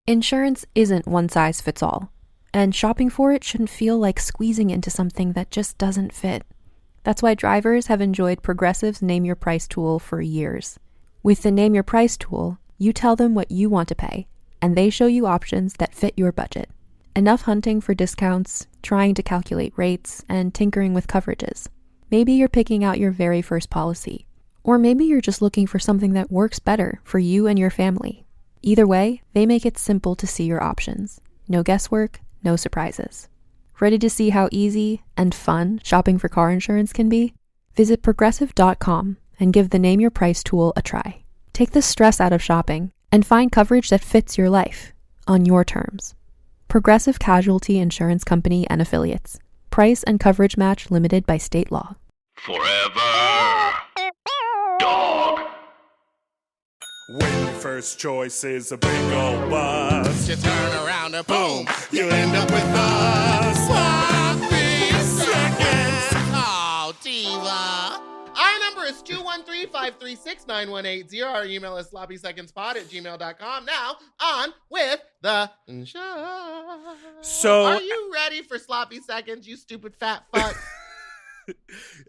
Insurance isn't one size fits all, and shopping for it shouldn't feel like squeezing into something that just doesn't fit. That's why drivers have enjoyed Progressive's Name Your Price tool for years. With the Name Your Price tool, you tell them what you want to pay, and they show you options that fit your budget. Enough hunting for discounts, trying to calculate rates, and tinkering with coverages. Maybe you're picking out your very first policy, or maybe you're just looking for something that works better for you and your family. Either way, they make it simple to see your options. No guesswork, no surprises. Ready to see how easy and fun shopping for car insurance can be? Visit Progressive.com and give the Name Your Price tool a try. Take the stress out of shopping and find coverage that fits your life, on your terms. Progressive Casualty Insurance Company and Affiliates. Price and coverage match limited by state law. Forever Dog. When your first choice is a big old bus, You turn around and boom, you end up with us. sloppy seconds. Oh, diva. Our number is 213-536-9180. Our email is sloppysecondspot@gmail.com. Now, on with the show. So- Are you ready for sloppy seconds, you stupid fat fuck?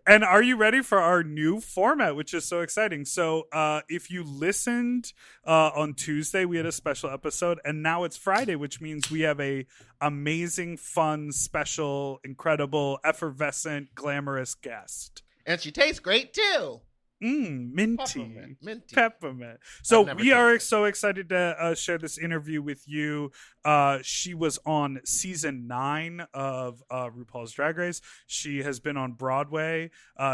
And are you ready for our new format, which is so exciting? So if you listened on Tuesday, we had a special episode, and now it's Friday, which means we have a amazing, fun, special, incredible, effervescent, glamorous guest. And she tastes great, too. Minty. Minty. Peppermint. So never we tasted are so excited to share this interview with you. She was on season 9 of RuPaul's Drag Race. She has been on Broadway.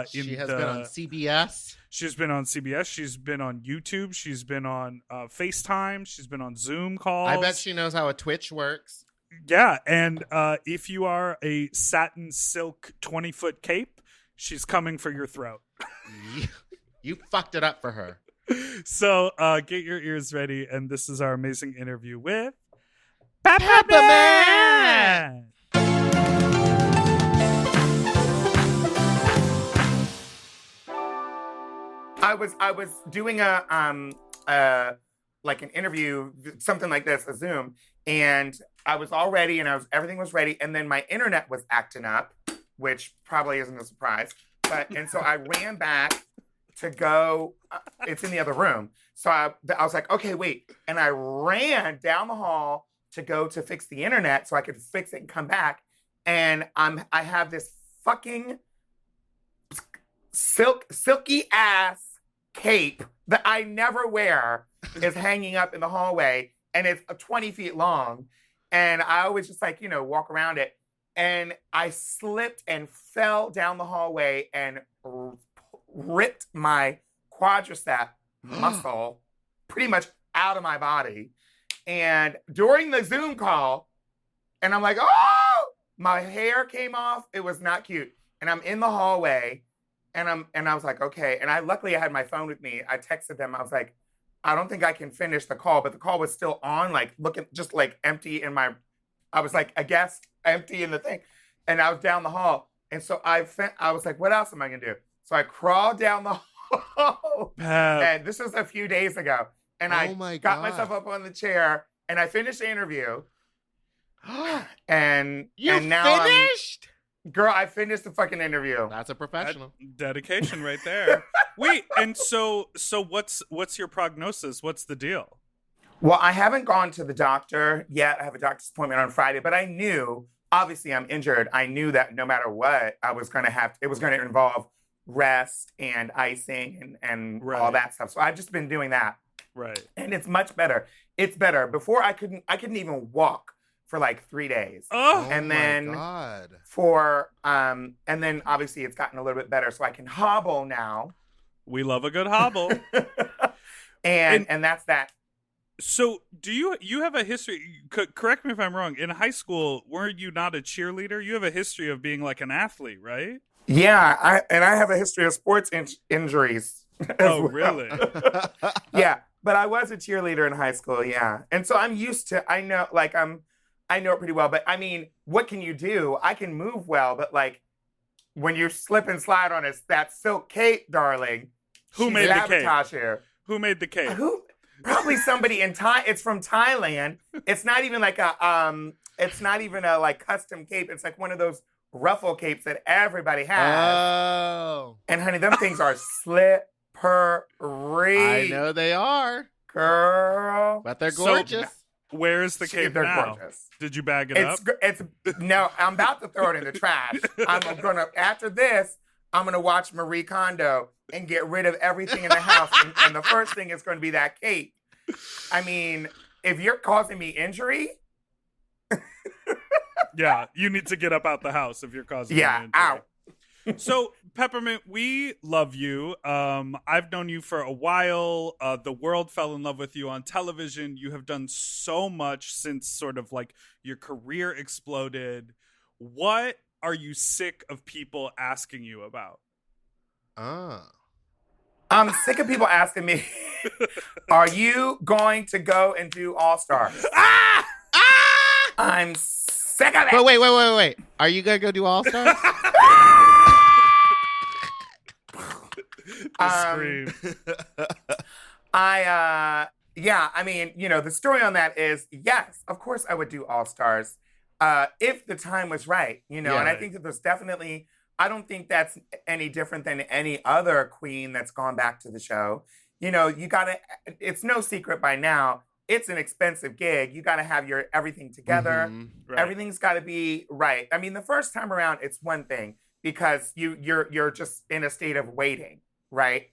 She has been on CBS. She's been on CBS. She's been on YouTube. She's been on FaceTime. She's been on Zoom calls. I bet she knows how a Twitch works. Yeah, and if you are a satin silk 20-foot cape, she's coming for your throat. You fucked it up for her. So get your ears ready, and this is our amazing interview with Peppermint! I was doing a like an interview, something like this, a Zoom, and I was all ready, and everything was ready, and then my internet was acting up, which probably isn't a surprise. And so I ran back to go. It's in the other room, so I was like, okay, wait, and I ran down the hall to go to fix the internet so I could fix it and come back, and I have this fucking silky ass cape that I never wear is hanging up in the hallway, and it's 20 feet long, and I always just like, walk around it, and I slipped and fell down the hallway and ripped my quadricep muscle pretty much out of my body. And during the Zoom call, and I'm like, oh, my hair came off. It was not cute. And I'm in the hallway, and I was like, okay. And luckily I had my phone with me. I texted them. I was like, I don't think I can finish the call, but the call was still on, like looking just like empty in my, I was like a guest empty in the thing. And I was down the hall. And so I was like, what else am I going to do? So I crawled down the hall. And this was a few days ago. And I got myself up on the chair, and I finished the interview. and now finished? Girl, I finished the fucking interview. That's a professional. Dedication right there. Wait, and so what's your prognosis? What's the deal? Well, I haven't gone to the doctor yet. I have a doctor's appointment on Friday, but I knew, obviously I'm injured. I knew that no matter what, I was going to it was going to involve rest and icing and right. all that stuff. So I've just been doing that. Right. And it's much better. It's better. Before I couldn't even walk for like 3 days. Oh, and then God. And then obviously it's gotten a little bit better, so I can hobble now. We love a good hobble. and that's that. So do you have a history, correct me if I'm wrong, in high school, weren't you not a cheerleader? You have a history of being like an athlete, right? Yeah, I have a history of sports injuries. Oh, really? Yeah, but I was a cheerleader in high school, yeah. And so I'm used to, I know it pretty well, but I mean, what can you do? I can move well, but like when you slip and slide on that silk cape, darling. Who made the cape? Here. Who made the cape? Probably somebody in Thai. It's from Thailand. It's not even like it's not even a like custom cape. It's like one of those ruffle capes that everybody has. Oh. And honey, them things are slippery. I know they are. Girl. But they're So- gorgeous. Where is the cape They're now? gorgeous. Did you bag it up? It's no, I'm about to throw it in the trash. I'm gonna after this, I'm gonna watch Marie Kondo and get rid of everything in the house. And the first thing is going to be that cape. I mean, if you're causing me injury, Yeah, you need to get up out the house if you're causing yeah, an injury. out. So, Peppermint, we love you. I've known you for a while. The world fell in love with you on television. You have done so much since sort of like your career exploded. What are you sick of people asking you about? I'm sick of people asking me, are you going to go and do All Stars? I'm sick of it. But wait. Are you going to go do All Stars? Scream. I mean, you know, the story on that is, yes, of course I would do All Stars if the time was right, you know, Yeah. and I think that there's definitely, I don't think that's any different than any other queen that's gone back to the show. You know, it's no secret by now, it's an expensive gig. You got to have your everything together. Mhm. Right. Everything's got to be right. I mean, the first time around, it's one thing because you're just in a state of waiting, right?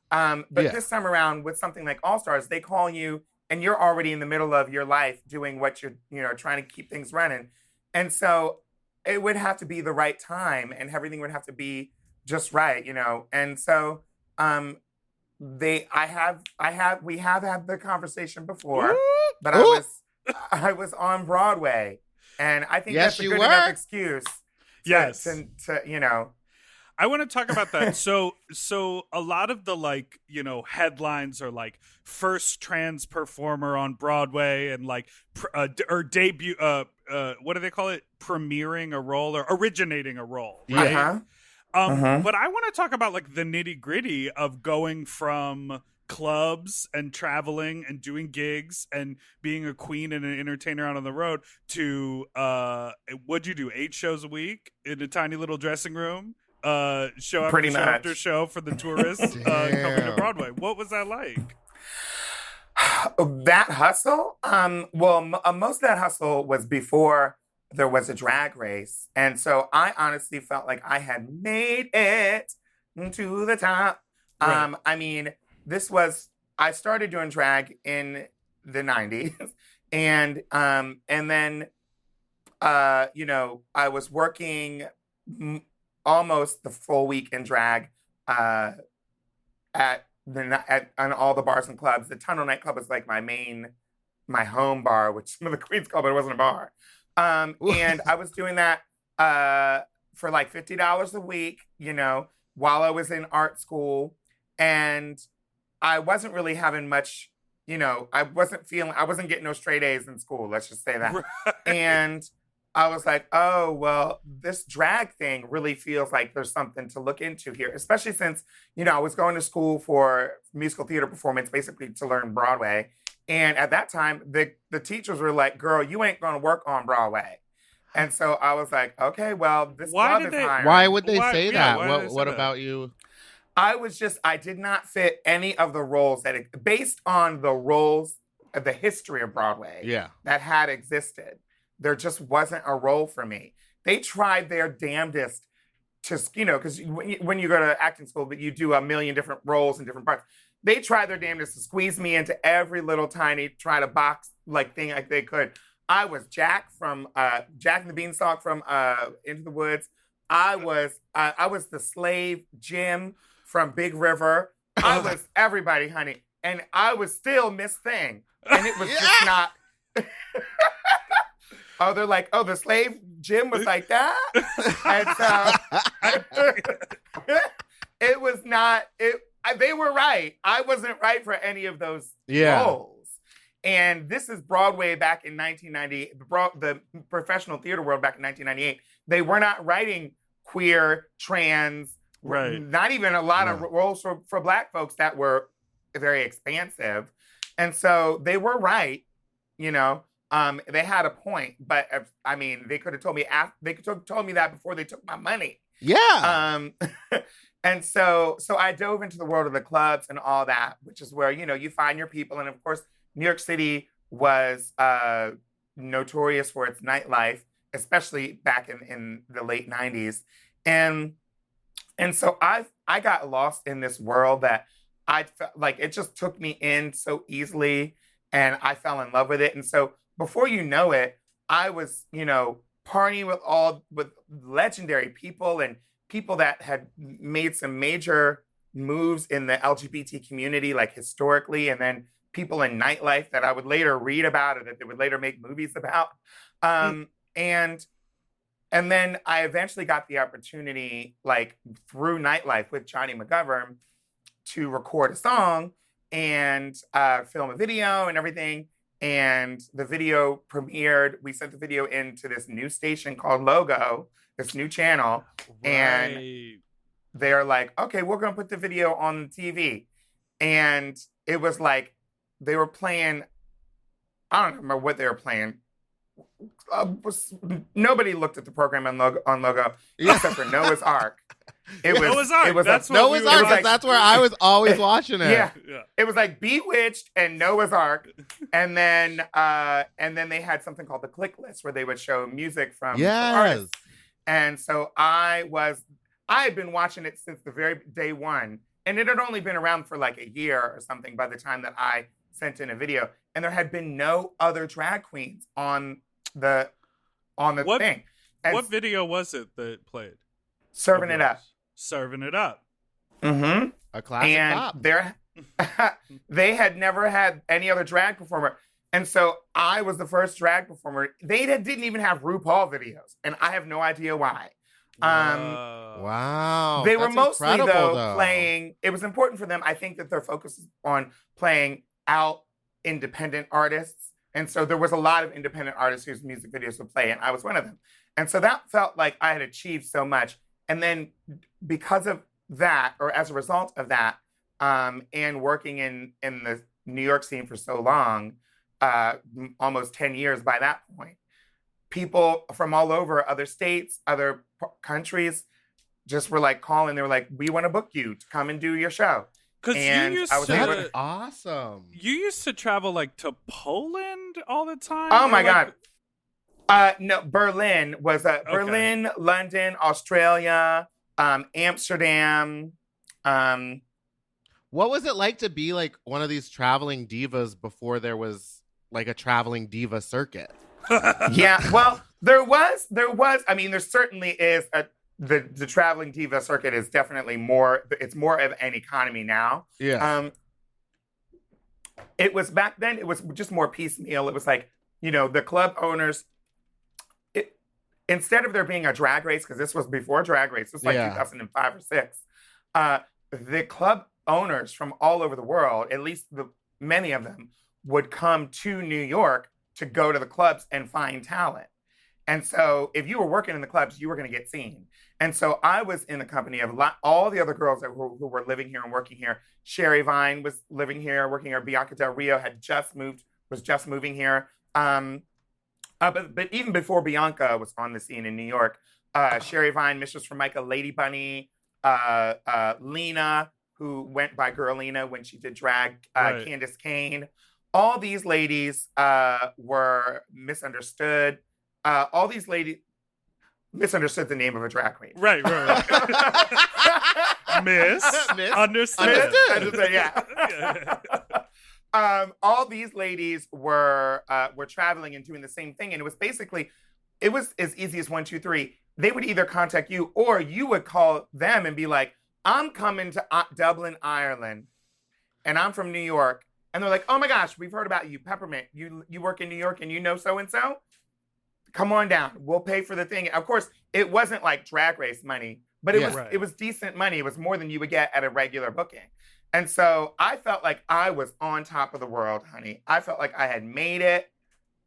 But Yeah. this time around, with something like All Stars, they call you and you're already in the middle of your life doing what you're, you know, trying to keep things running. And so it would have to be the right time and everything would have to be just right, you know? And so we have had the conversation before, but I was on Broadway, and I think Yes, that's a you good were. enough excuse. Yes. To you know. I want to talk about that. So a lot of the like, you know, headlines are like first trans performer on Broadway and like or debut what do they call it? Premiering a role or originating a role, right? Uh-huh. But I want to talk about like the nitty-gritty of going from clubs and traveling and doing gigs and being a queen and an entertainer out on the road to what'd you do, 8 shows a week in a tiny little dressing room? Show after Pretty show much. after show for the tourists coming to Damn. Broadway. What was that like? That hustle, most of that hustle was before there was a drag race. And so I honestly felt like I had made it to the top. Right. I mean, I started doing drag in the 90s. And then, you know, I was working almost the full week in drag on all the bars and clubs. The Tunnel nightclub was like my home bar, which some of the queens called, but it wasn't a bar. And I was doing that for like $50 a week, you know, while I was in art school. And I wasn't really having much, you know, I wasn't getting no straight A's in school, let's just say that. Right. And I was like, oh, well, this drag thing really feels like there's something to look into here, especially since, you know, I was going to school for musical theater performance, basically to learn Broadway. And at that time, the teachers were like, girl, you ain't going to work on Broadway. And so I was like, okay, well, this club is hiring. Why would they Why- say yeah, that? why did they say What that? about you? I did not fit any of the roles based on the roles of the history of Broadway Yeah. that had existed. There just wasn't a role for me. They tried their damnedest to, you know, because when you go to acting school, but you do a million different roles in different parts. They tried their damnedest to squeeze me into every little tiny try to box like thing like they could. I was Jack from Jack and the Beanstalk from Into the Woods. I was the slave Jim from Big River. I was everybody, honey, and I was still Miss Thing, and it was just not. Oh, they're like, oh, the slave Jim was like that, and it was not. They were right. I wasn't right for any of those roles. And this is Broadway back in 1990, the professional theater world back in 1998. They were not writing queer, trans, Right. not even a lot of roles for Black folks that were very expansive. And so they were right, you know. They had a point, but I mean, they could have told me they could have told me that before they took my money. Yeah. And so I dove into the world of the clubs and all that, which is where, you know, you find your people. And of course, New York City was notorious for its nightlife, especially back in the late 90s. And so I got lost in this world that I felt like it just took me in so easily, and I fell in love with it. And so before you know it, I was, you know, partying with legendary people and people that had made some major moves in the LGBT community, like historically, and then people in nightlife that I would later read about or that they would later make movies about. And then I eventually got the opportunity, like through nightlife with Johnny McGovern, to record a song and film a video and everything. And the video premiered. We sent the video into this new station called Logo, this new channel. Right. And they're like, okay, we're going to put the video on the TV. And it was like, they were playing, I don't remember what they were playing. Nobody looked at the program on Logo except for Noah's Ark. Noah's Ark. That's Noah's Ark, because that's where I was always watching it. Yeah. It was like Bewitched and Noah's Ark, and then they had something called the Click List where they would show music from artists. And so I had been watching it since the very day one, and it had only been around for like a year or something by the time that I sent in a video, and there had been no other drag queens on the thing. And what video was it that played? Serving It Up. Serving It Up. Mm-hmm. A classic pop. They had never had any other drag performer. And so I was the first drag performer. They didn't even have RuPaul videos, and I have no idea why. Wow. They were mostly, though, playing. It was important for them. I think that their focus is on playing out independent artists. And so there was a lot of independent artists whose music videos would play, and I was one of them. And so that felt like I had achieved so much. And then because of that, or as a result of that, and working in the New York scene for so long, almost 10 years by that point, people from all over, other states, other countries, just were like calling. They were like, we want to book you to come and do your show. That's awesome. You used to travel like to Poland all the time? Oh my God. No, Berlin was Berlin, London, Australia, Amsterdam. What was it like to be like one of these traveling divas before there was like a traveling diva circuit? Yeah, well, there was. I mean, there certainly is the traveling diva circuit is definitely more. It's more of an economy now. Yeah. It was back then. It was just more piecemeal. It was like, you know, the club owners. Instead of there being a drag race, because this was before drag race, this was like 2005 or 6. The club owners from all over the world, at least many of them, would come to New York to go to the clubs and find talent. And so if you were working in the clubs, you were going to get seen. And so I was in the company of all the other girls who were living here and working here. Sherry Vine was living here, working here. Bianca Del Rio was just moving here. But even before Bianca was on the scene in New York, Sherry Vine, Mistress Formica, Lady Bunny, Lena, who went by Girlina when she did drag, Candace Kane. All these ladies were misunderstood. All these ladies misunderstood the name of a drag queen. Right. Miss. Understood. Yeah. All these ladies were traveling and doing the same thing. And it was as easy as 1, 2, 3. They would either contact you or you would call them and be like, I'm coming to Dublin, Ireland, and I'm from New York. And they're like, oh my gosh, we've heard about you, Peppermint. You work in New York and you know so-and-so? Come on down. We'll pay for the thing. Of course, it wasn't like Drag Race money, but it was decent money. It was more than you would get at a regular booking. And so I felt like I was on top of the world, honey. I felt like I had made it.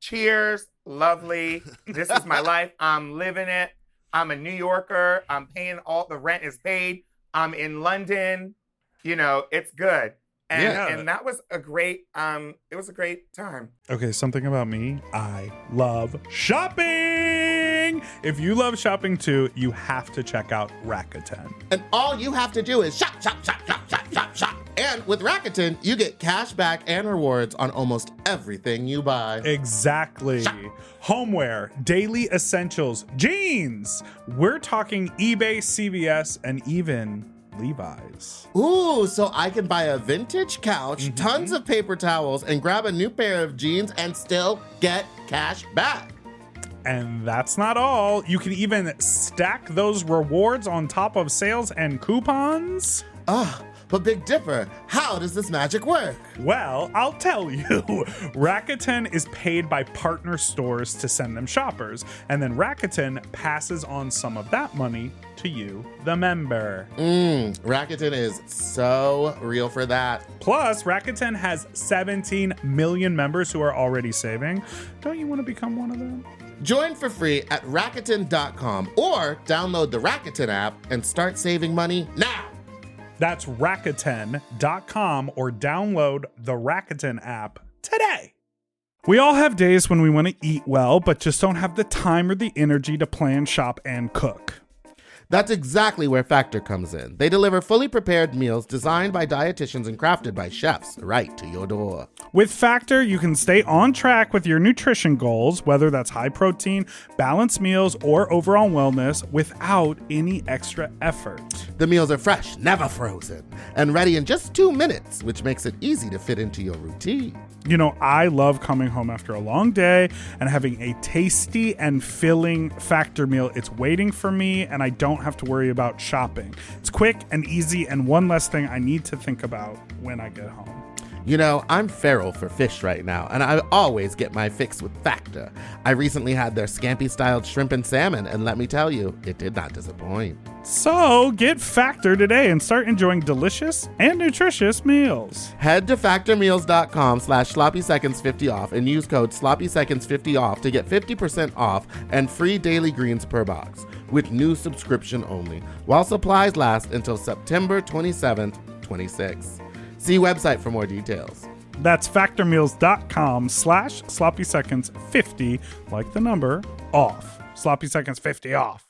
Cheers. Lovely. This is my life. I'm living it. I'm a New Yorker. I'm paying the rent is paid. I'm in London. You know, it's good. And that was a great it was a great time. Okay, something about me. I love shopping. If you love shopping too, you have to check out Rakuten. And all you have to do is shop, shop, shop, shop, shop, shop, shop. And with Rakuten, you get cash back and rewards on almost everything you buy. Exactly. Homeware, daily essentials, jeans. We're talking eBay, CVS, and even Levi's. Ooh, so I can buy a vintage couch, tons of paper towels, and grab a new pair of jeans and still get cash back. And that's not all. You can even stack those rewards on top of sales and coupons. But Big Dipper, how does this magic work? Well, I'll tell you. Rakuten is paid by partner stores to send them shoppers, and then Rakuten passes on some of that money to you, the member. Rakuten is so real for that. Plus, Rakuten has 17 million members who are already saving. Don't you want to become one of them? Join for free at Rakuten.com or download the Rakuten app and start saving money now. That's Rakuten.com or download the Rakuten app today. We all have days when we want to eat well, but just don't have the time or the energy to plan, shop, and cook. That's exactly where Factor comes in. They deliver fully prepared meals designed by dietitians and crafted by chefs right to your door. With Factor, you can stay on track with your nutrition goals, whether that's high protein, balanced meals, or overall wellness, without any extra effort. The meals are fresh, never frozen, and ready in just 2 minutes, which makes it easy to fit into your routine. You know, I love coming home after a long day and having a tasty and filling Factor meal. It's waiting for me, and I don't have to worry about shopping. It's quick and easy, and one less thing I need to think about when I get home. You know, I'm feral for fish right now, and I always get my fix with Factor. I recently had their scampi-styled shrimp and salmon, and let me tell you, it did not disappoint. So get Factor today and start enjoying delicious and nutritious meals. Head to factormeals.com/sloppyseconds50 off and use code sloppyseconds50 off to get 50% off and free daily greens per box with new subscription only, while supplies last until September 27th, 26. See website for more details. That's factormeals.com/sloppyseconds50, like the number, off. Sloppy Seconds 50 off.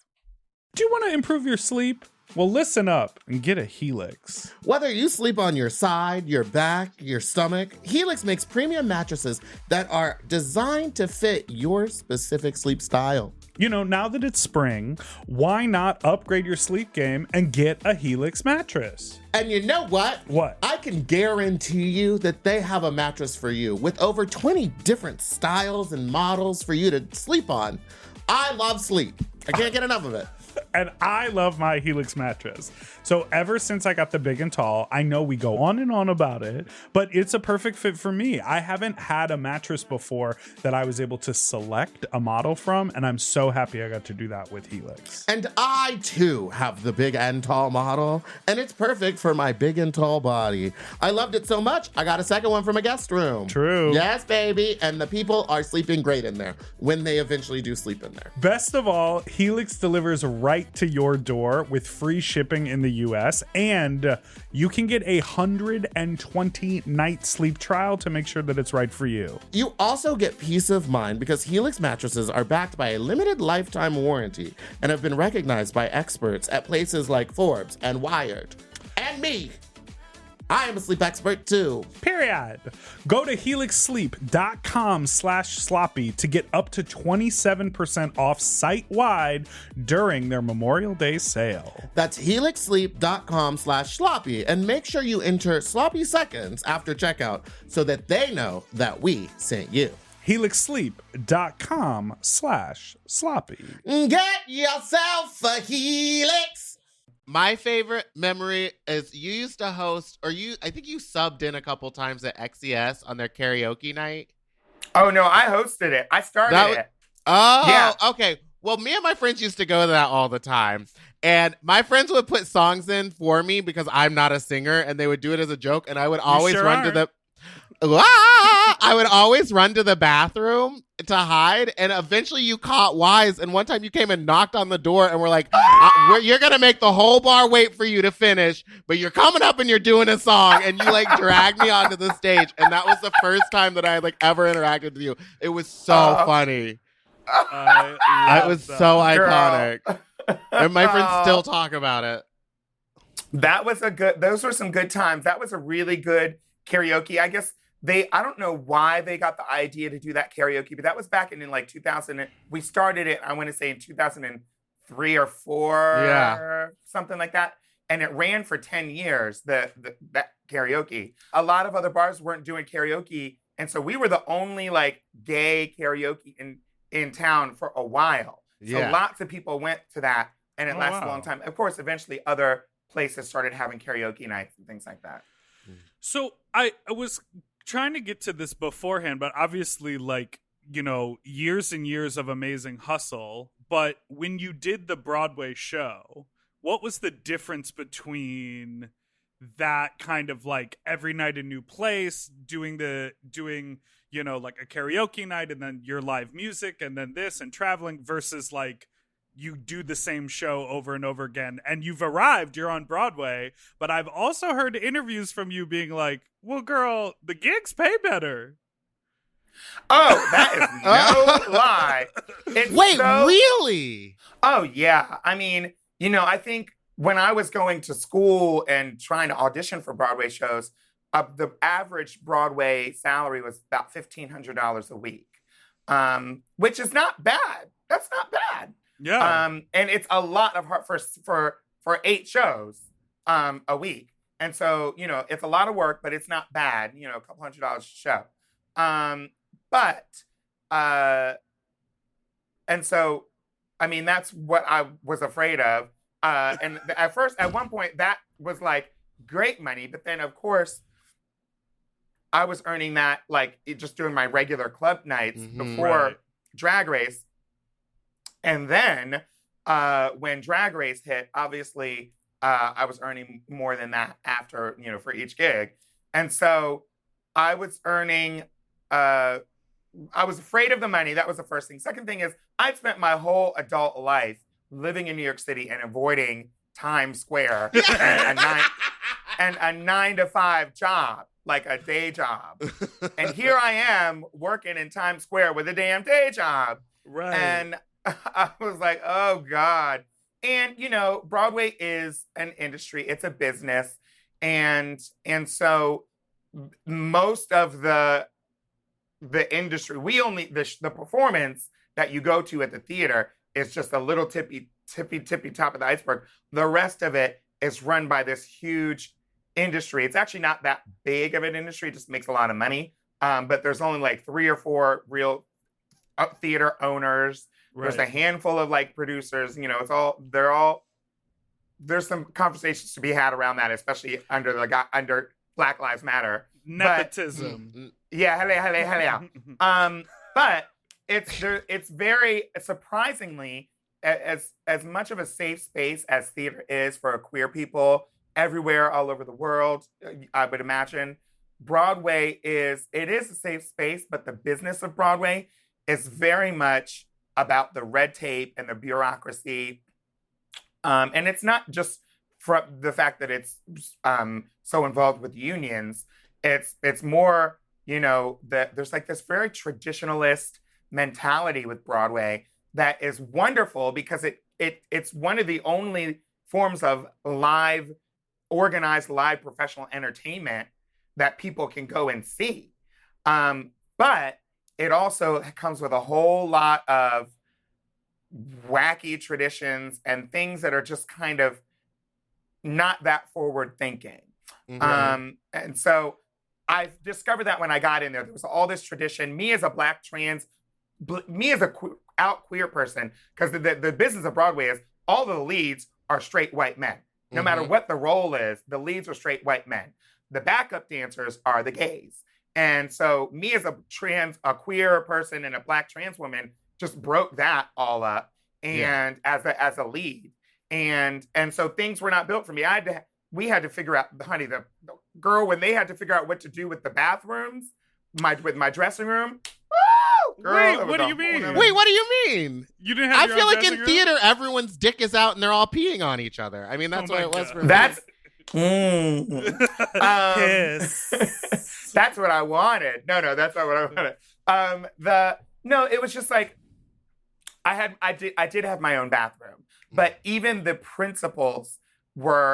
Do you want to improve your sleep? Well, listen up and get a Helix. Whether you sleep on your side, your back, your stomach, Helix makes premium mattresses that are designed to fit your specific sleep style. You know, now that it's spring, why not upgrade your sleep game and get a Helix mattress? And you know what? What? I can guarantee you that they have a mattress for you with over 20 different styles and models for you to sleep on. I love sleep. I can't get enough of it. And I love my Helix mattress. So ever since I got the big and tall, I know we go on and on about it, but it's a perfect fit for me. I haven't had a mattress before that I was able to select a model from, and I'm so happy I got to do that with Helix. And I too have the big and tall model, and it's perfect for my big and tall body. I loved it so much, I got a second one from a guest room. True. Yes, baby. And the people are sleeping great in there when they eventually do sleep in there. Best of all, Helix delivers right to your door with free shipping in the US, and you can get a 120-night sleep trial to make sure that it's right for you. You also get peace of mind because Helix mattresses are backed by a limited lifetime warranty and have been recognized by experts at places like Forbes and Wired. And me. I am a sleep expert too. Period. Go to helixsleep.com/sloppy to get up to 27% off site-wide during their Memorial Day sale. That's helixsleep.com/sloppy, and make sure you enter sloppy seconds after checkout so that they know that we sent you. helixsleep.com/sloppy. Get yourself a Helix. My favorite memory is you used to host, I think you subbed in a couple times at XES on their karaoke night. Oh, no, I hosted it. I started it. Oh, yeah. Okay. Well, me and my friends used to go to that all the time. And my friends would put songs in for me because I'm not a singer, and they would do it as a joke, and I would always run to the... I would always run to the bathroom to hide, and eventually you caught wise. And one time you came and knocked on the door and were like, you're going to make the whole bar wait for you to finish, but you're coming up and you're doing a song. And you like dragged me onto the stage. And that was the first time that I like ever interacted with you. It was so funny. It was so iconic. And my friends still talk about it. Those were some good times. That was a really good karaoke. I guess I don't know why they got the idea to do that karaoke, but that was back in like 2000. We started it, I want to say in 2003 or 4, something like that. And it ran for 10 years, that karaoke. A lot of other bars weren't doing karaoke. And so we were the only like gay karaoke in town for a while. So lots of people went to that, and it lasted a long time. Of course, eventually other places started having karaoke nights and things like that. So I was trying to get to this beforehand, but obviously, like, you know, years and years of amazing hustle. But when you did the Broadway show, what was the difference between that kind of like every night a new place, doing you know, like a karaoke night and then your live music and then this and traveling versus like you do the same show over and over again and you've arrived, you're on Broadway, but I've also heard interviews from you being like, well, girl, the gigs pay better. Oh, that is no lie. Wait, really? Oh, yeah. I mean, you know, I think when I was going to school and trying to audition for Broadway shows, the average Broadway salary was about $1,500 a week, which is not bad. That's not bad. Yeah. And it's a lot of hard for 8 shows a week. And so, you know, it's a lot of work, but it's not bad, you know, a couple $100s a show. And so, I mean, that's what I was afraid of. And at one point, that was like great money. But then, of course, I was earning that like just doing my regular club nights before Drag Race. And then when Drag Race hit, obviously, I was earning more than that after, you know, for each gig. And so I was earning, I was afraid of the money. That was the first thing. Second thing is I'd spent my whole adult life living in New York City and avoiding Times Square and a 9-to-5 job, like a day job. And here I am working in Times Square with a damn day job. Right. And I was like, oh God. And, you know, Broadway is an industry. It's a business. And so most of the industry, the performance that you go to at the theater is just a little tippy top of the iceberg. The rest of it is run by this huge industry. It's actually not that big of an industry. It just makes a lot of money. But there's only like 3 or 4 real theater owners. Right. There's a handful of like producers, you know, there's some conversations to be had around that, especially under Black Lives Matter. Nepotism. But it's very surprisingly, as much of a safe space as theater is for queer people everywhere, all over the world, I would imagine. Broadway is a safe space, but the business of Broadway is very much about the red tape and the bureaucracy. And it's not just from the fact that it's so involved with unions. It's more, you know, that there's like this very traditionalist mentality with Broadway that is wonderful because it's one of the only forms of organized live professional entertainment that people can go and see. But it also comes with a whole lot of wacky traditions and things that are just kind of not that forward thinking. And so I discovered that when I got in there was all this tradition. Me as a out queer person, because the business of Broadway is all the leads are straight white men. No matter what the role is, the leads are straight white men. The backup dancers are the gays. And so me as a queer person and a Black trans woman just broke that all up and as a lead. And so things were not built for me. We had to figure out, honey, the girl, when they had to figure out what to do with the bathrooms, with my dressing room. Woo! Girl, Wait, it was what do a you whole mean? nother- Wait, what do you mean? You didn't have I your feel own like in dressing room? theater, everyone's dick is out and they're all peeing on each other. I mean, that's Oh what my it was God. for me. That's Kiss. that's what I wanted. No, that's not what I wanted. It was just like I did have my own bathroom, but even the principals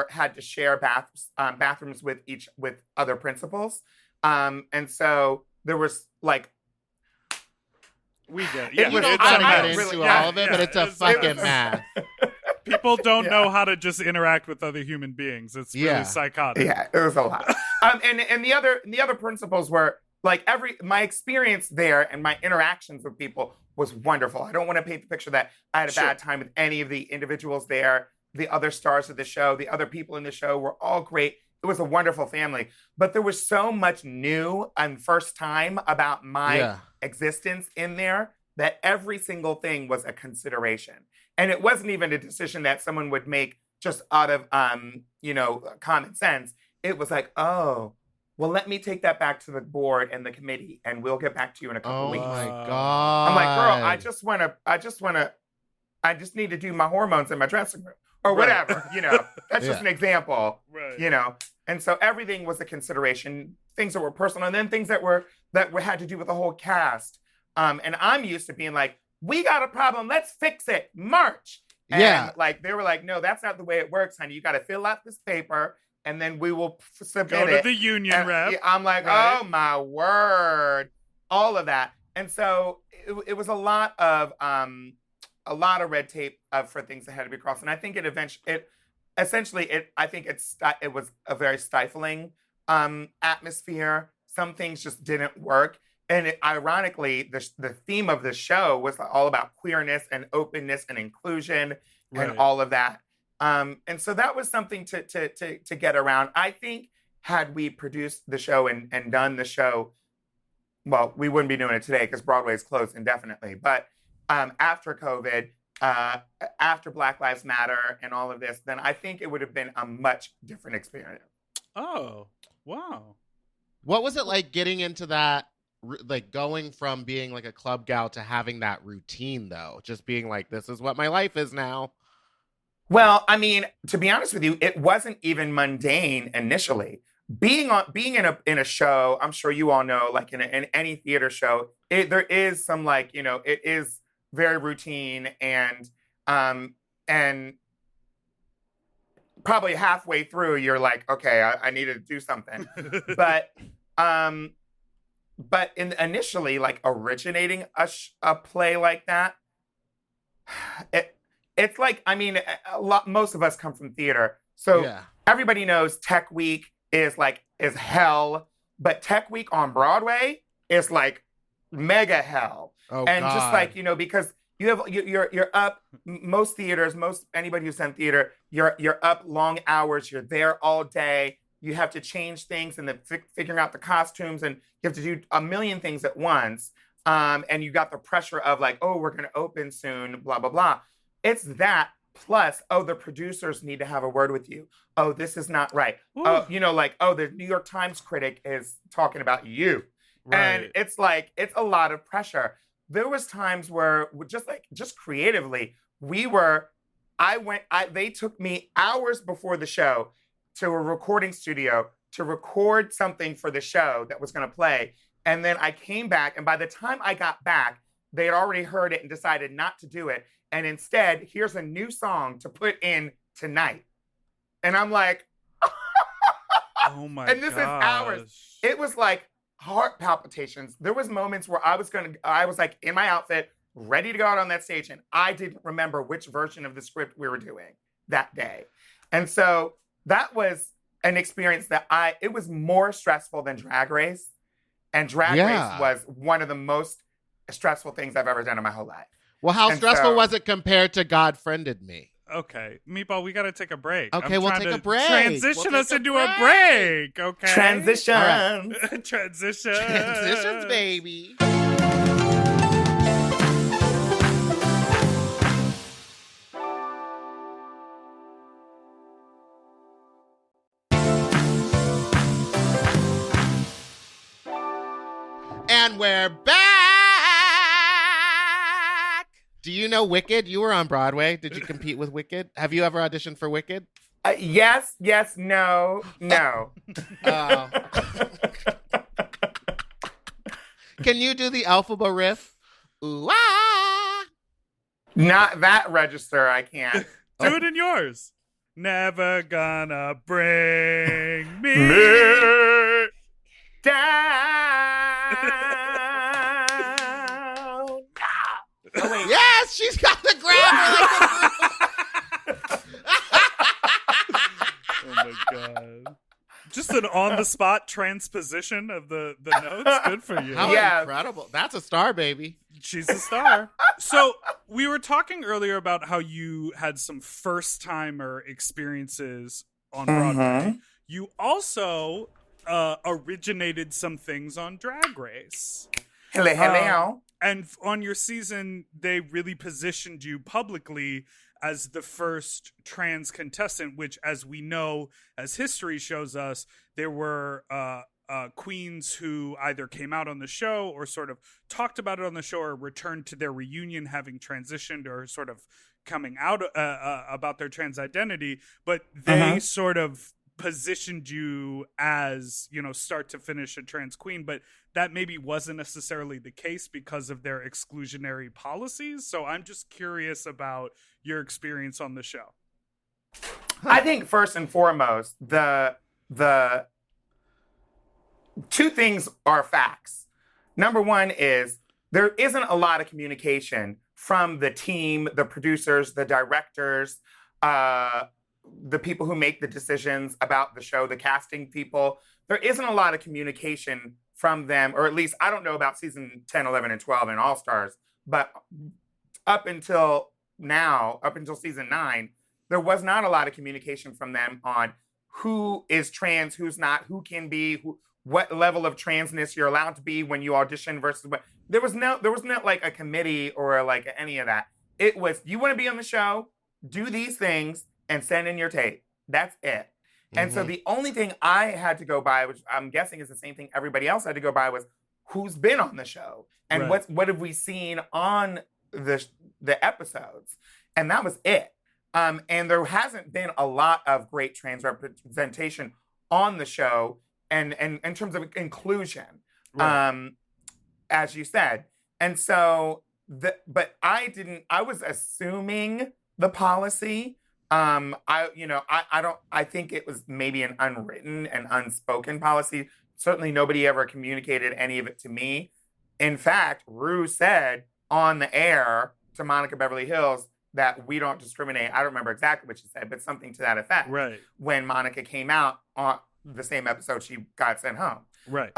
had to share bathrooms with other principals, and so there was like. We get it. It Yeah, You was- don't it's gotta a get mess. into Yeah, all of it, yeah, but it's a fucking mess. People don't Yeah. know how to just interact with other human beings. It's really Yeah. psychotic. Yeah, it was a lot. And the other principals were like my experience there and my interactions with people was wonderful. I don't want to paint the picture that I had a bad time with any of the individuals there. The other stars of the show, the other people in the show were all great. It was a wonderful family, but there was so much new and first time about my existence in there that every single thing was a consideration. And it wasn't even a decision that someone would make just out of, common sense. It was like, oh, well, let me take that back to the board and the committee, and we'll get back to you in a couple weeks. Oh my God. I'm like, girl, I just need to do my hormones in my dressing room or whatever, that's just an example, Right. And so everything was a consideration, things that were personal and then things that had to do with the whole cast. And I'm used to being like, we got a problem, let's fix it, march. And like, they were like, no, that's not the way it works, honey. You got to fill out this paper and then we will submit Go it. to the union And rep. I'm like, right? oh my word, all of that. And so it was a lot of red tape for things that had to be crossed. And I think it was a very stifling atmosphere. Some things just didn't work. And ironically, the theme of the show was all about queerness and openness and inclusion and all of that. And so that was something to get around. I think had we produced the show and done the show, well, we wouldn't be doing it today because Broadway is closed indefinitely. But after COVID, after Black Lives Matter and all of this, then I think it would have been a much different experience. Oh, wow. What was it like getting into that, like going from being like a club gal to having that routine though? Just being like, this is what my life is now. Well, I mean, to be honest with you, it wasn't even mundane initially. Being in a show, I'm sure you all know, like in any theater show, there is some like, it is very routine and probably halfway through you're like, okay, I need to do something. But initially, like originating a play like that, it's like, I mean, most of us come from theater, so everybody knows Tech Week is hell, but Tech Week on Broadway is like mega hell. And God. Just like, because you're up, most theaters, anybody who's done theater, you're up long hours, you're there all day, you have to change things and then figuring out the costumes, and you have to do a million things at once. And you got the pressure of like, oh, we're going to open soon, blah, blah, blah. It's that plus, oh, the producers need to have a word with you. Oh, this is not right. Oh, the New York Times critic is talking about you. Right. And it's like, it's a lot of pressure. There was times where just creatively, they took me hours before the show to a recording studio to record something for the show that was going to play. And then I came back, and by the time I got back, they had already heard it and decided not to do it. And instead, here's a new song to put in tonight. And I'm like, oh my and this is hours. It was like heart palpitations. There was moments where I was like in my outfit, ready to go out on that stage, and I didn't remember which version of the script we were doing that day. And so that was an experience it was more stressful than Drag Race. And Drag Race was one of the most stressful things I've ever done in my whole life. Well, how stressful was it compared to God Friended Me? Okay, Meatball, we got to take a break. Okay, we'll take a break. Transition us into a break, okay? Transition. Right. Transitions, baby. And we're back! Do you know Wicked? You were on Broadway. Did you compete with Wicked? Have you ever auditioned for Wicked? Yes, no. Oh. Can you do the Elphaba riff? Ooh, ah! Not that register, I can't. Do it in yours. Never gonna bring me down. Oh, wait. Yes, she's got the grammar. Oh my god. Just an on-the-spot transposition of the notes. Good for you. How Yes. incredible. That's a star, baby. She's a star. So we were talking earlier about how you had some first-timer experiences on Broadway. You also originated some things on Drag Race. Hello. And on your season, they really positioned you publicly as the first trans contestant, which, as we know, as history shows us, there were queens who either came out on the show or sort of talked about it on the show or returned to their reunion having transitioned or sort of coming out about their trans identity. But they sort of positioned you as, you know, start to finish a trans queen, but that maybe wasn't necessarily the case because of their exclusionary policies. So I'm just curious about your experience on the show. I think first and foremost, the two things are facts. Number one is there isn't a lot of communication from the team, the producers, the directors, the people who make the decisions about the show, the casting people. There isn't a lot of communication from them, or at least I don't know about season 10, 11, and 12 and All Stars, but up until now, up until season 9, there was not a lot of communication from them on who is trans, who's not, who can be, what level of transness you're allowed to be when you audition versus what. There was no like a committee or like any of that. It was, you want to be on the show, do these things, and send in your tape. That's it. And so the only thing I had to go by, which I'm guessing is the same thing everybody else had to go by, was who's been on the show and what have we seen on the episodes, and that was it. And there hasn't been a lot of great trans representation on the show, and in terms of inclusion, as you said. And so, but I was assuming the policy. I think it was maybe an unwritten and unspoken policy. Certainly nobody ever communicated any of it to me. In fact, Ru said on the air to Monica Beverly Hills that we don't discriminate. I don't remember exactly what she said, but something to that effect. Right. When Monica came out on the same episode, she got sent home. Right.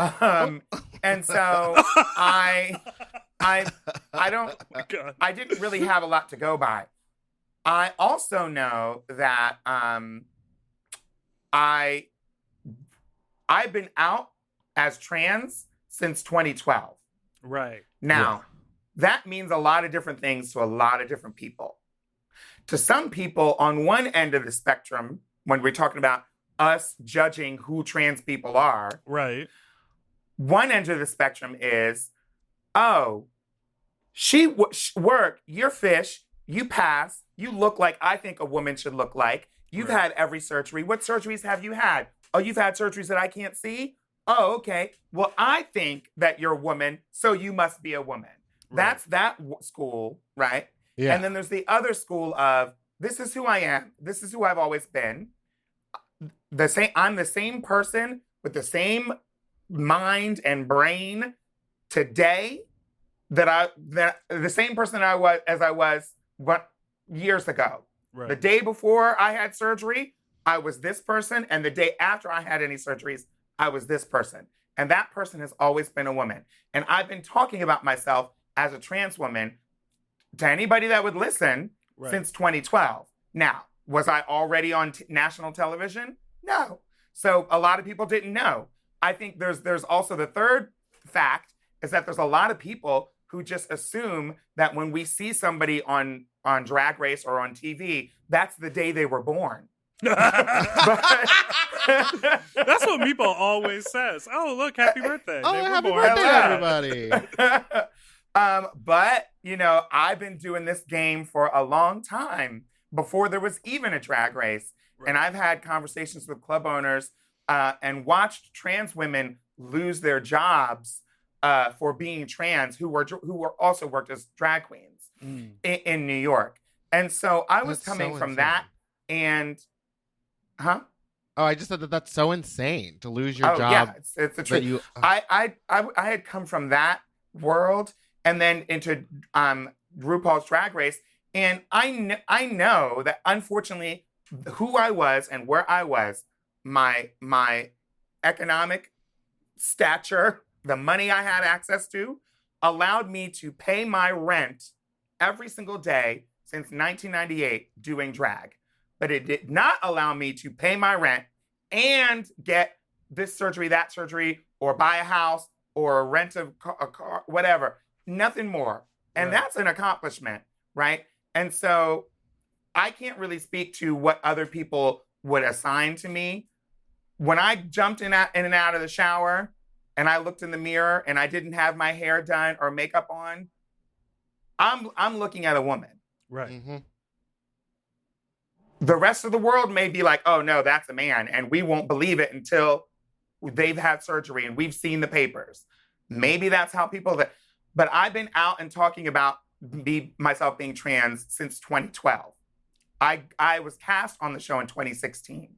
And so I didn't really have a lot to go by. I also know that I've been out as trans since 2012. Right. Now, that means a lot of different things to a lot of different people. To some people on one end of the spectrum, when we're talking about us judging who trans people are, right, one end of the spectrum is, oh, she work, you're fish, you pass, you look like I think a woman should look like. You've had every surgery. What surgeries have you had? Oh, you've had surgeries that I can't see? Oh, okay. Well, I think that you're a woman, so you must be a woman. Right. That's that school, right? Yeah. And then there's the other school of, this is who I am. This is who I've always been. I'm the same person with the same mind and brain today that the same person I was years ago. Right. The day before I had surgery, I was this person, and the day after I had any surgeries, I was this person. And that person has always been a woman. And I've been talking about myself as a trans woman to anybody that would listen since 2012. Now, was I already on national television? No. So a lot of people didn't know. I think there's also the third fact is that there's a lot of people who just assume that when we see somebody on Drag Race or on TV, that's the day they were born. That's what Meatball always says. Oh, look, happy birthday. Oh, They were happy born. birthday, Hello. everybody. But, you know, I've been doing this game for a long time before there was even a drag race. Right. And I've had conversations with club owners and watched trans women lose their jobs for being trans who were also worked as drag queens in New York. And so I was That's coming so from insane. that and, huh? Oh, I just said that's so insane to lose your job. Yeah, it's the that truth. you- I had come from that world and then into RuPaul's Drag Race, and I know that unfortunately, who I was and where I was, my economic stature, the money I had access to, allowed me to pay my rent every single day since 1998 doing drag. But it did not allow me to pay my rent and get this surgery, that surgery, or buy a house or rent a car, whatever. Nothing more. And Right. that's an accomplishment, right? And so I can't really speak to what other people would assign to me. When I jumped in and out of the shower and I looked in the mirror and I didn't have my hair done or makeup on, I'm looking at a woman. Right. Mm-hmm. The rest of the world may be like, oh no, that's a man. And we won't believe it until they've had surgery and we've seen the papers. Maybe that's how people but I've been out and talking about myself being trans since 2012. I was cast on the show in 2016.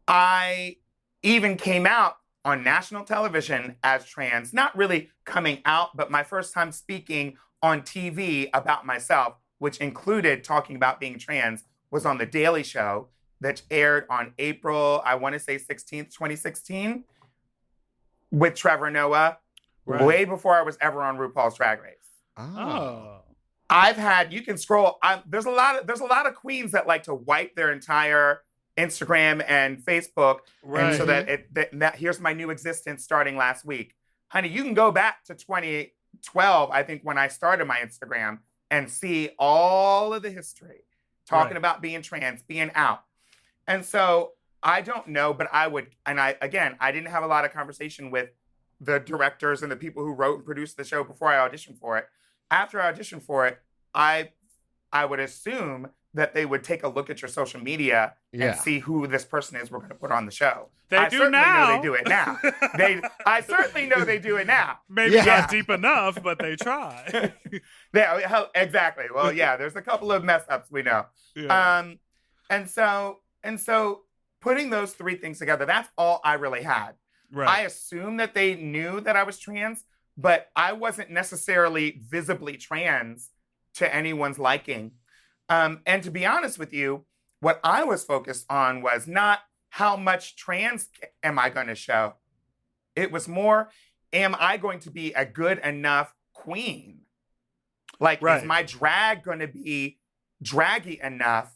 I even came out on national television as trans, not really coming out, but my first time speaking on TV about myself, which included talking about being trans, was on The Daily Show that aired on April, I want to say 16th, 2016, with Trevor Noah, Right. way before I was ever on RuPaul's Drag Race. Oh. I've had, you can scroll, there's a lot of queens that like to wipe their entire Instagram and Facebook, Right. and so that here's my new existence starting last week. Honey, you can go back to 2012, I think, when I started my Instagram, and see all of the history talking Right. about being trans, being out. And so I don't know, but I would, and I didn't have a lot of conversation with the directors and the people who wrote and produced the show before I auditioned for it. After I auditioned for it, I would assume that they would take a look at your social media and see who this person is we're going to put on the show. They do now. Know they do it now. I certainly know they do it now. Maybe Yeah. not deep enough, but they try. Yeah, exactly. Well, yeah, there's a couple of mess ups we know. Yeah. And so putting those three things together, that's all I really had. Right. I assumed that they knew that I was trans, but I wasn't necessarily visibly trans to anyone's liking. And to be honest with you, what I was focused on was not how much trans am I going to show. It was more, am I going to be a good enough queen? Like, Right. is my drag going to be draggy enough?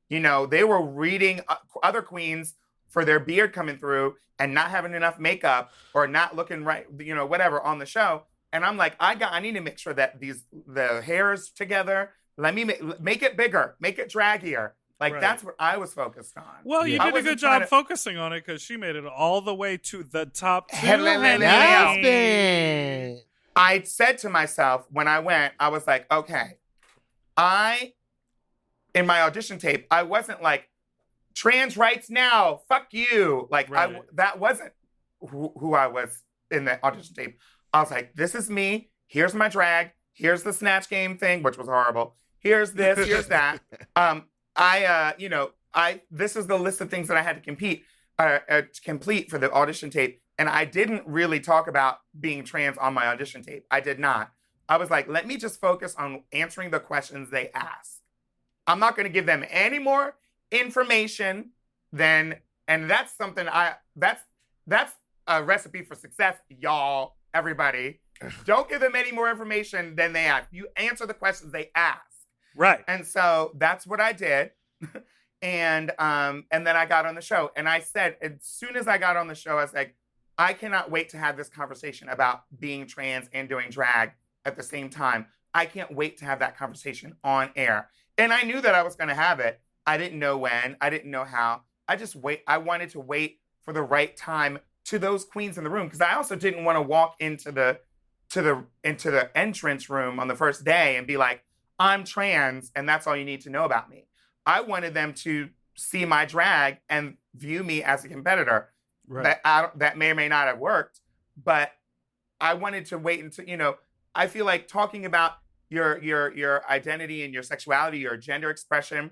You know, they were reading other queens for their beard coming through and not having enough makeup or not looking right, you know, whatever on the show. And I'm like, I need to make sure that the hair is together. Let me make it bigger, make it draggier. Like, Right. that's what I was focused on. Well, you Yeah. I did a wasn't good trying job to- focusing on it because she made it all the way to the top two. Hello. honey. I said to myself when I went, I was like, okay, in my audition tape, I wasn't like, trans rights now, fuck you. Like, Right. that wasn't who I was in the audition tape. I was like, this is me. Here's my drag. Here's the Snatch Game thing, which was horrible. Here's this, here's that. This is the list of things that I had to complete for the audition tape. And I didn't really talk about being trans on my audition tape. I did not. I was like, let me just focus on answering the questions they ask. I'm not going to give them any more information and that's something that's a recipe for success, y'all, everybody. Don't give them any more information than they ask. You answer the questions they ask. Right. And so that's what I did. And then I got on the show. And I said, as soon as I got on the show, I was like, I cannot wait to have this conversation about being trans and doing drag at the same time. I can't wait to have that conversation on air. And I knew that I was going to have it. I didn't know when. I didn't know how. I wanted to wait for the right time to those queens in the room, because I also didn't want to walk into the entrance room on the first day and be like, I'm trans and that's all you need to know about me. I wanted them to see my drag and view me as a competitor. Right. That may or may not have worked, but I wanted to wait until, I feel like talking about your identity and your sexuality, your gender expression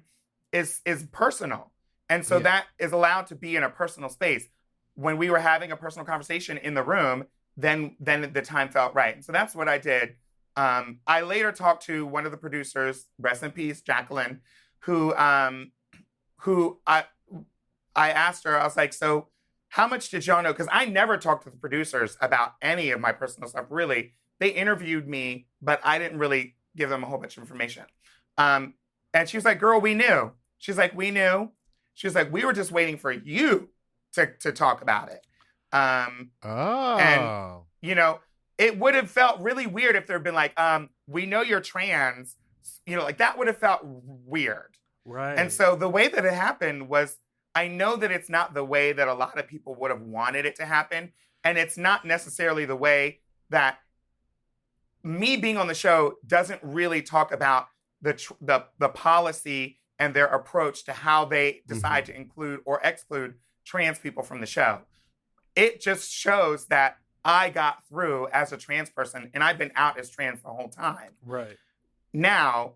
is personal. And so that is allowed to be in a personal space. When we were having a personal conversation in the room, then the time felt right. And so that's what I did. I later talked to one of the producers, rest in peace, Jacqueline, who I asked her, I was like, so how much did y'all know? Because I never talked to the producers about any of my personal stuff, really. They interviewed me, but I didn't really give them a whole bunch of information. And she was like, girl, we knew. She's like, we knew. She was like, we were just waiting for you to talk about it. And, it would have felt really weird if there'd been like, we know you're trans, like that would have felt weird. Right. And so the way that it happened was, I know that it's not the way that a lot of people would have wanted it to happen. And it's not necessarily the way that me being on the show doesn't really talk about the policy and their approach to how they decide to include or exclude trans people from the show. It just shows that I got through as a trans person, and I've been out as trans the whole time. Right. Now,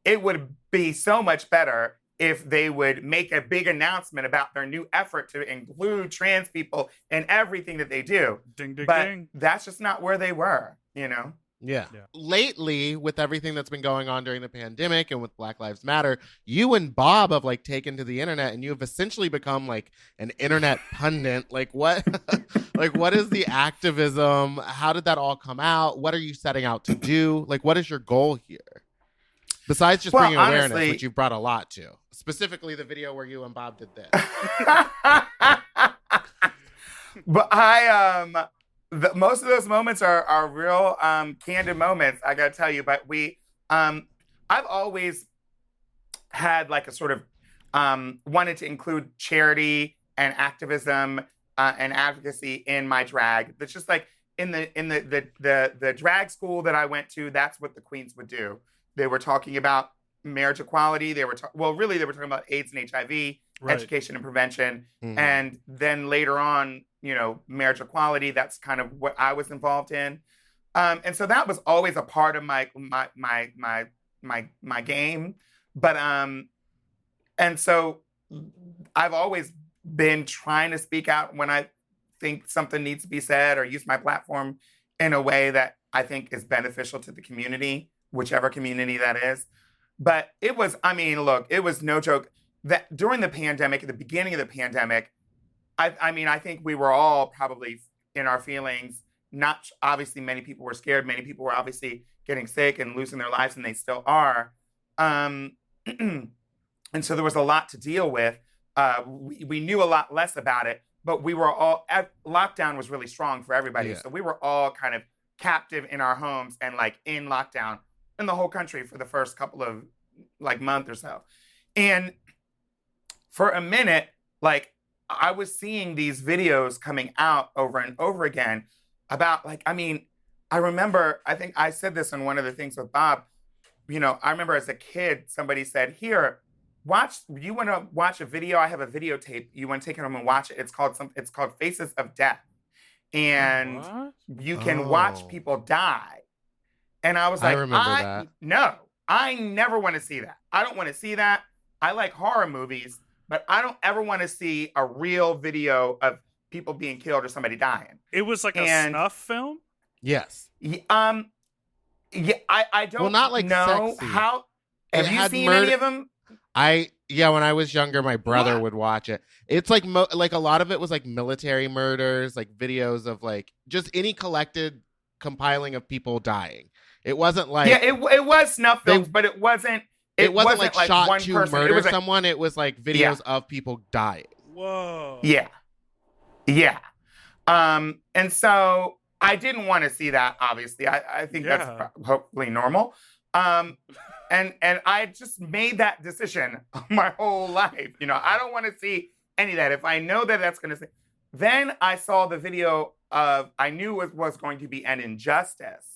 it would be so much better if they would make a big announcement about their new effort to include trans people in everything that they do. Ding, ding, but ding. That's just not where they were, Yeah. Lately, with everything that's been going on during the pandemic and with Black Lives Matter, you and Bob have taken to the internet, and you have essentially become an internet pundit. What what is the activism? How did that all come out? What are you setting out to do? What is your goal here? Besides just bringing awareness, which you've brought a lot to. Specifically the video where you and Bob did this. But most of those moments are real candid moments, I gotta tell you. But I've always had a sort of wanted to include charity and activism and advocacy in my drag. That's just in the drag school that I went to. That's what the queens would do. They were talking about marriage equality. They were they were talking about AIDS and HIV, education and prevention, and then later on, marriage equality. That's kind of what I was involved in, and so that was always a part of my game. But and so I've always been trying to speak out when I think something needs to be said, or use my platform in a way that I think is beneficial to the community, whichever community that is. But it was, it was no joke that during the pandemic, at the beginning of the pandemic, I think we were all probably in our feelings. Not obviously, many people were scared. Many people were obviously getting sick and losing their lives, and they still are. And so there was a lot to deal with. We knew a lot less about it, but we were all lockdown was really strong for everybody. Yeah. So we were all kind of captive in our homes and in lockdown in the whole country for the first couple of month or so. And for a minute, I was seeing these videos coming out over and over again about I remember, I think I said this on one of the things with Bob, I remember as a kid, somebody said, here, you want to watch a video? I have a videotape. You want to take it home and watch it? It's called Faces of Death. And you can watch people die. And I was like, I remember that. No, I never want to see that. I don't want to see that. I like horror movies, but I don't ever want to see a real video of people being killed or somebody dying. It was a snuff film? Yes. Yeah, I don't know sexy. how. Have you seen any of them? When I was younger, my brother would watch it. It's a lot of it was military murders, videos of just any collected compiling of people dying. It wasn't it was snuff films, but it wasn't. It wasn't shot one to person. murder someone. It was videos of people dying. Whoa. Yeah. And so I didn't want to see that. Obviously, I think that's hopefully normal. And I just made that decision my whole life. You know, I don't want to see any of that. If I know that that's going to, then I saw the video of, I knew it was going to be an injustice.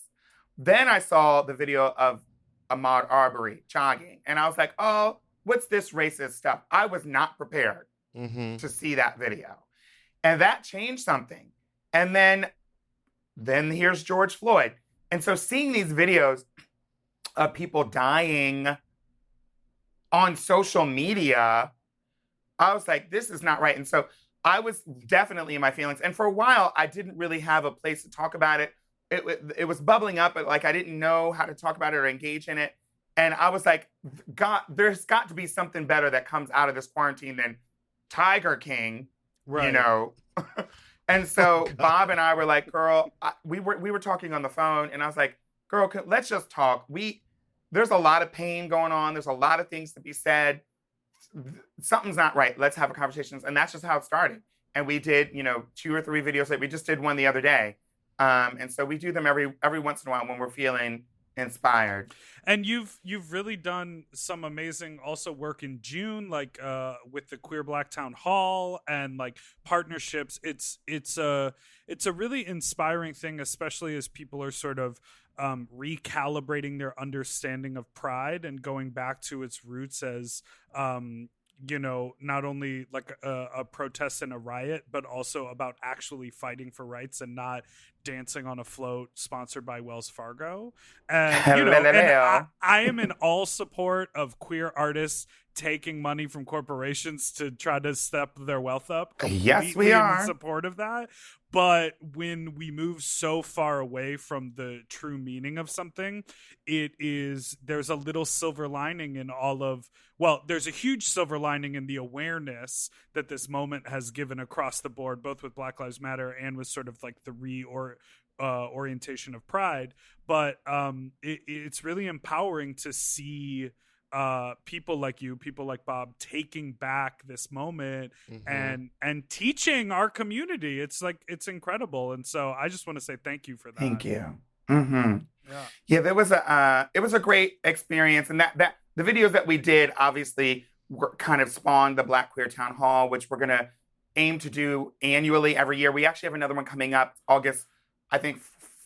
Then I saw the video of Ahmaud Arbery jogging, and I was like, oh, what's this racist stuff? I was not prepared to see that video. And that changed something. And then here's George Floyd. And so seeing these videos of people dying on social media, I was like, this is not right. And so I was definitely in my feelings. And for a while, I didn't really have a place to talk about it. It was bubbling up, but like I didn't know how to talk about it or engage in it. And I was like, God, there's got to be something better that comes out of this quarantine than Tiger King, you know? And so Bob and I were like, girl, we were talking on the phone, and I was like, girl, let's just talk. There's a lot of pain going on. There's a lot of things to be said. Something's not right. Let's have a conversation. And that's just how it started. And we did, 2 or 3 videos. We just did one the other day. And so we do them every once in a while when we're feeling inspired. And you've really done some amazing also work in June, like with the Queer Black Town Hall and like partnerships. It's a really inspiring thing, especially as people are sort of recalibrating their understanding of pride and going back to its roots as not only like a protest and a riot, but also about actually fighting for rights and not dancing on a float sponsored by Wells Fargo. And, I am in all support of queer artists taking money from corporations to try to step their wealth up. Yes, we are in support of that. But when we move so far away from the true meaning of something, there's a little silver lining in there's a huge silver lining in the awareness that this moment has given across the board, both with Black Lives Matter and with sort of like the orientation of Pride. But it's really empowering to see people like you, people like Bob, taking back this moment and teaching our community. It's incredible. And so I just want to say thank you for that. Thank you. Yeah, it was a great experience. And that the videos that we did obviously were kind of spawned the Black Queer Town Hall, which we're going to aim to do annually every year. We actually have another one coming up August, I think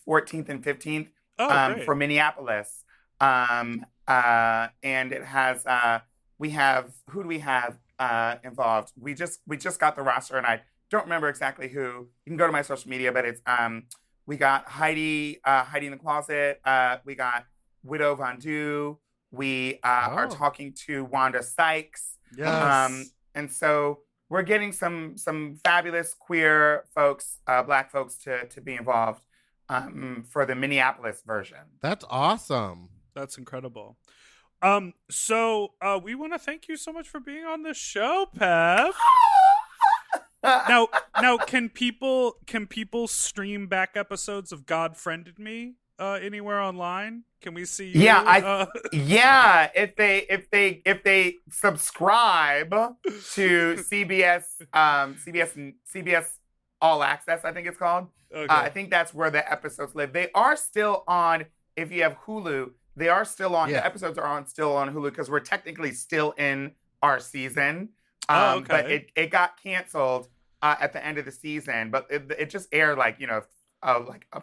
14th and 15th for Minneapolis. And it has who do we have involved? We just got the roster, and I don't remember exactly who. You can go to my social media, but it's we got Heidi in the Closet. We got Widow Von Du. We are talking to Wanda Sykes. Yes. And so we're getting some fabulous queer folks, Black folks to be involved for the Minneapolis version. That's awesome. That's incredible. So we want to thank you so much for being on the show, Pep. Now, can people stream back episodes of God Friended Me anywhere online? Can we see you? Yeah, if they subscribe to CBS All Access, I think it's called. Okay. I think that's where the episodes live. They are still on. If you have Hulu, they are still on. Yeah. The episodes are still on Hulu because we're technically still in our season. But it got canceled at the end of the season. But it just aired like a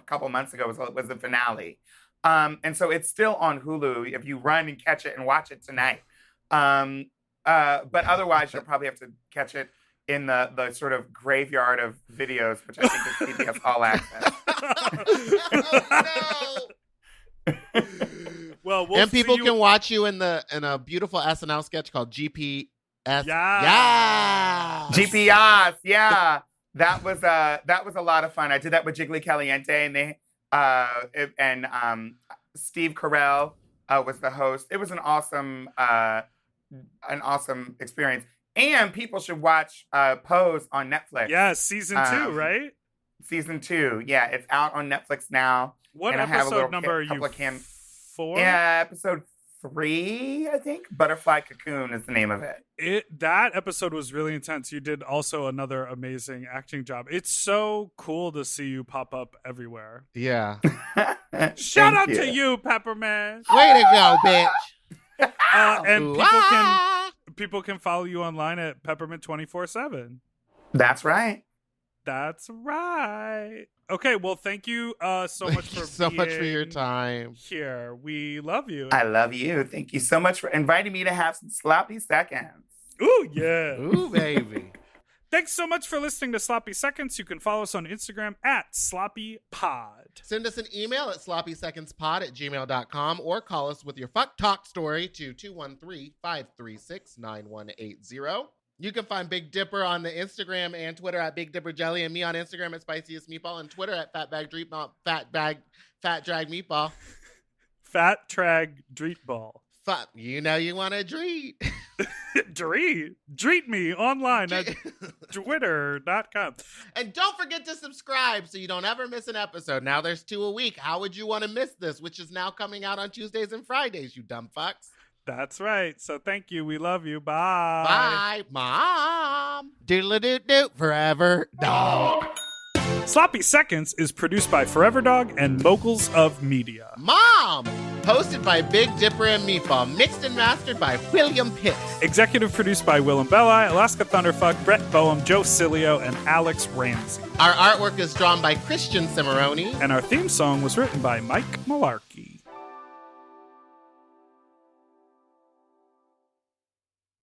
couple months ago was the finale. And so it's still on Hulu if you run and catch it and watch it tonight. But otherwise, you'll probably have to catch it in the sort of graveyard of videos, which I think is CBS All Access. Well, and people can watch you in a beautiful SNL sketch called GPS. Yeah. GPS. Yeah. That was a lot of fun. I did that with Jiggly Caliente, and Steve Carell was the host. It was an awesome experience. And people should watch Pose on Netflix. Yeah, season 2, right? Season 2. Yeah, it's out on Netflix now. What episode number are you? 4? Yeah, episode 3, I think. Butterfly Cocoon is the name of it. That episode was really intense. You did also another amazing acting job. It's so cool to see you pop up everywhere. Yeah. Shout out to you, Peppermint. Way to go, bitch. And people can follow you online at Peppermint 24/7. That's right. That's right. Okay, well, thank you so much for so much for your time here. We love you. I love you. Thank you so much for inviting me to have some sloppy seconds. Ooh, yeah. Ooh, baby. Thanks so much for listening to Sloppy Seconds. You can follow us on Instagram at SloppyPod. Send us an email at sloppysecondspod@gmail.com or call us with your fuck talk story to 213-536-9180. You can find Big Dipper on the Instagram and Twitter at Big Dipper Jelly, and me on Instagram at Spiciest Meatball, and Twitter at Fat Drag Meatball. Fat Drag Dreetball. Fuck, you know you want to dreet. Dreet me online at twitter.com. And don't forget to subscribe so you don't ever miss an episode. Now there's 2 a week. How would you want to miss this, which is now coming out on Tuesdays and Fridays, you dumb fucks? That's right. So thank you. We love you. Bye. Bye, Mom. Doodle-doo-doo, forever dog. Sloppy Seconds is produced by Forever Dog and Moguls of Media. Mom! Hosted by Big Dipper and Meatball. Mixed and mastered by William Pitts. Executive produced by Will and Belli, Alaska Thunderfuck, Brett Boehm, Joe Cilio, and Alex Ramsey. Our artwork is drawn by Christian Cimarroni. And our theme song was written by Mike Malarkey.